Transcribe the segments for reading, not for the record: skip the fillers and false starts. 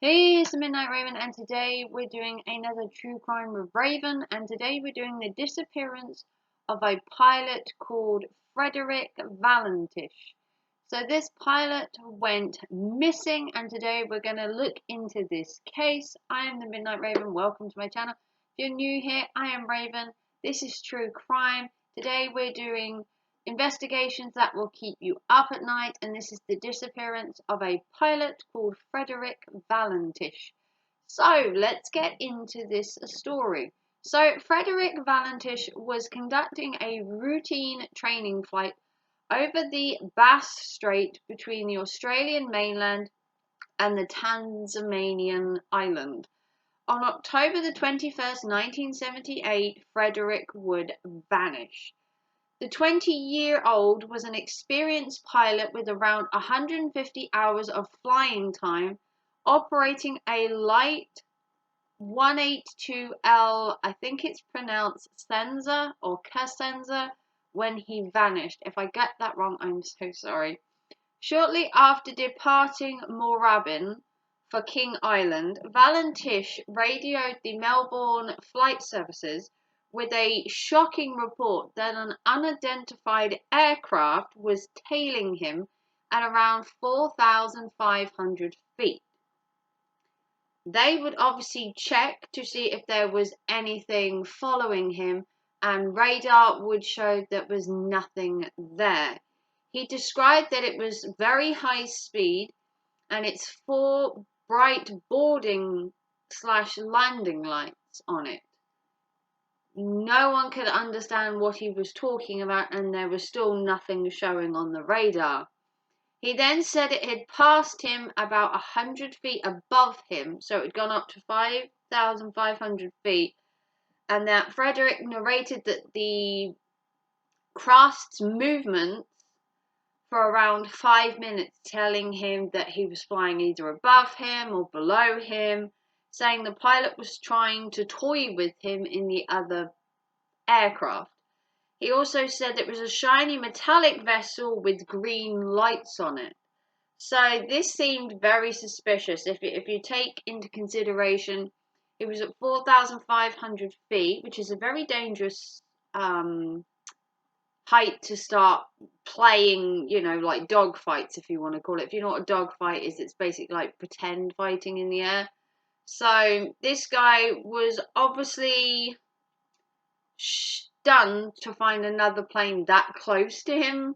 Hey, it's the Midnight Raven, and today we're doing another true crime with Raven, and today we're doing the disappearance of a pilot called Frederick Valentich. So this pilot went missing, and today we're going to look into this case. I am the Midnight Raven. Welcome to my channel. If you're new here, I am Raven. This is true crime. Today we're doing investigations that will keep you up at night, and this is the disappearance of a pilot called Frederick Valentich. So let's get into this story. So Frederick Valentich was conducting a routine training flight over the Bass Strait between the Australian mainland and the Tasmanian island. On October the 21st, 1978, Frederick would vanish. The 20-year-old was an experienced pilot with around 150 hours of flying time, operating a light 182L, I think it's pronounced Senza or Casenza, when he vanished. If I get that wrong, I'm so sorry. Shortly after departing Moorabbin for King Island, Valentich radioed the Melbourne Flight Services with a shocking report that an unidentified aircraft was tailing him at around 4,500 feet. They would obviously check to see if there was anything following him, and radar would show there was nothing there. He described that it was very high speed and its 4 bright boarding/landing lights on it. No one could understand what he was talking about, and there was still nothing showing on the radar. He then said it had passed him about 100 feet above him, so it had gone up to 5,500 feet, and that Frederick narrated that the craft's movement for around 5 minutes, telling him that he was flying either above him or below him, saying the pilot was trying to toy with him in the other aircraft. He also said it was a shiny metallic vessel with green lights on it. So this seemed very suspicious. If you take into consideration, it was at 4,500 feet, which is a very dangerous height to start playing, like dog fights, if you want to call it. If you know what a dog fight is, it's basically like pretend fighting in the air. So this guy was obviously stunned to find another plane that close to him,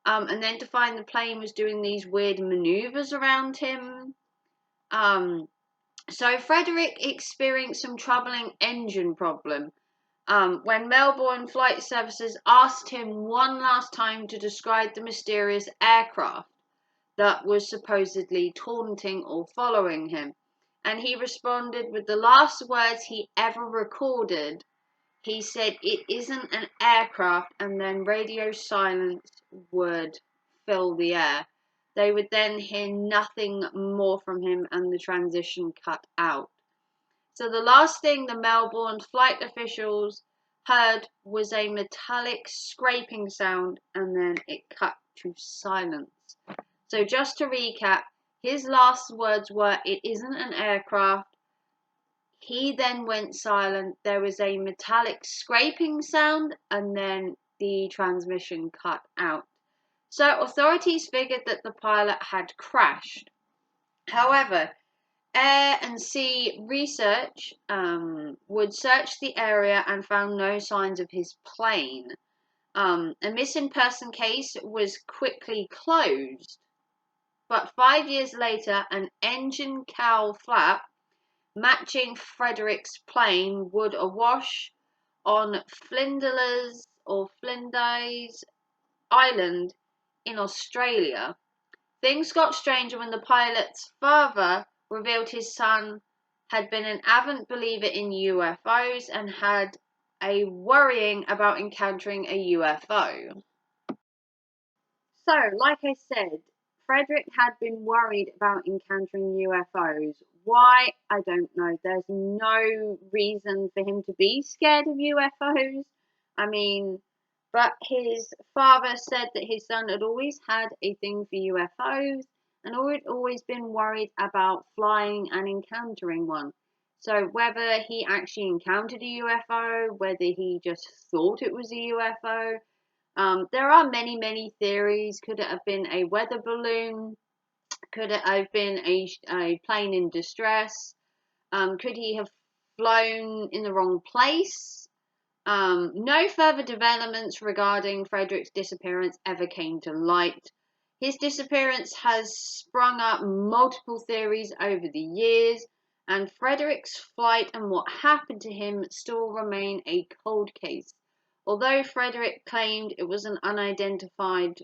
and then to find the plane was doing these weird maneuvers around him. So Frederick experienced some troubling engine problem when Melbourne Flight Services asked him one last time to describe the mysterious aircraft that was supposedly taunting or following him. And he responded with the last words he ever recorded. He said, "It isn't an aircraft," and then radio silence would fill the air. They would then hear nothing more from him, and the transition cut out. So the last thing the Melbourne flight officials heard was a metallic scraping sound, and then it cut to silence. So just to recap, his last words were, "It isn't an aircraft." He then went silent. There was a metallic scraping sound, and then the transmission cut out. So authorities figured that the pilot had crashed. However, Air and Sea Research would search the area and found no signs of his plane. A missing person case was quickly closed. But 5 years later, an engine cowl flap matching Frederick's plane would awash on Flinders Island in Australia. Things got stranger when the pilot's father revealed his son had been an avid believer in UFOs and had a worrying about encountering a UFO. So, like I said, Frederick had been worried about encountering UFOs. Why? I don't know. There's no reason for him to be scared of UFOs. I mean, but his father said that his son had always had a thing for UFOs, and always been worried about flying and encountering one. So whether he actually encountered a UFO, whether he just thought it was a UFO, there are many theories. Could it have been a weather balloon? Could it have been a plane in distress? Could he have flown in the wrong place? No further developments regarding Frederick's disappearance ever came to light. His disappearance has sprung up multiple theories over the years, and Frederick's flight and what happened to him still remain a cold case. Although Frederick claimed it was an unidentified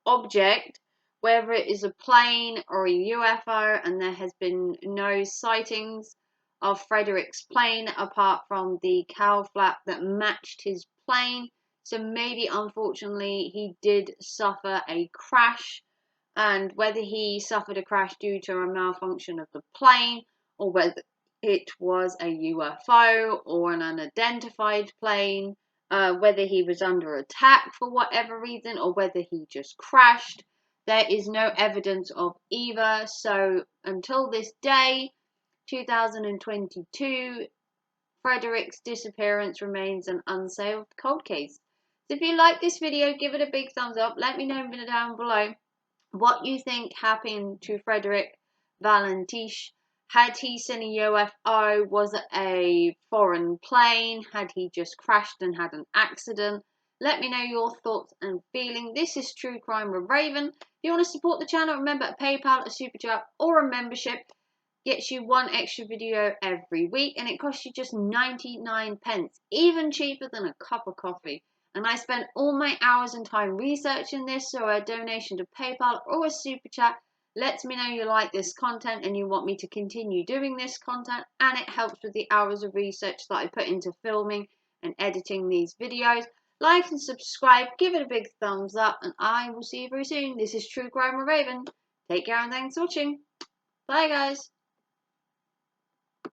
object, whether it is a plane or a UFO, and there has been no sightings of Frederick's plane apart from the cowl flap that matched his plane. So maybe unfortunately he did suffer a crash, and whether he suffered a crash due to a malfunction of the plane or whether it was a UFO or an unidentified plane, whether he was under attack for whatever reason or whether he just crashed. There is no evidence of either. So until this day, 2022, Frederick's disappearance remains an unsolved cold case. So if you like this video, give it a big thumbs up. Let me know down below what you think happened to Frederick Valentich. Had he seen a UFO? Was it a foreign plane? Had he just crashed and had an accident? Let me know your thoughts and feelings. This is True Crime with Raven. If you want to support the channel, remember a PayPal, a Super Chat or a membership gets you one extra video every week, and it costs you just 99 pence, even cheaper than a cup of coffee. And I spent all my hours and time researching this, so a donation to PayPal or a Super Chat lets me know you like this content and you want me to continue doing this content, and it helps with the hours of research that I put into filming and editing these videos. Like and subscribe, give it a big thumbs up, and I will see you very soon. This is True Crime with Raven. Take care and thanks for watching. Bye guys.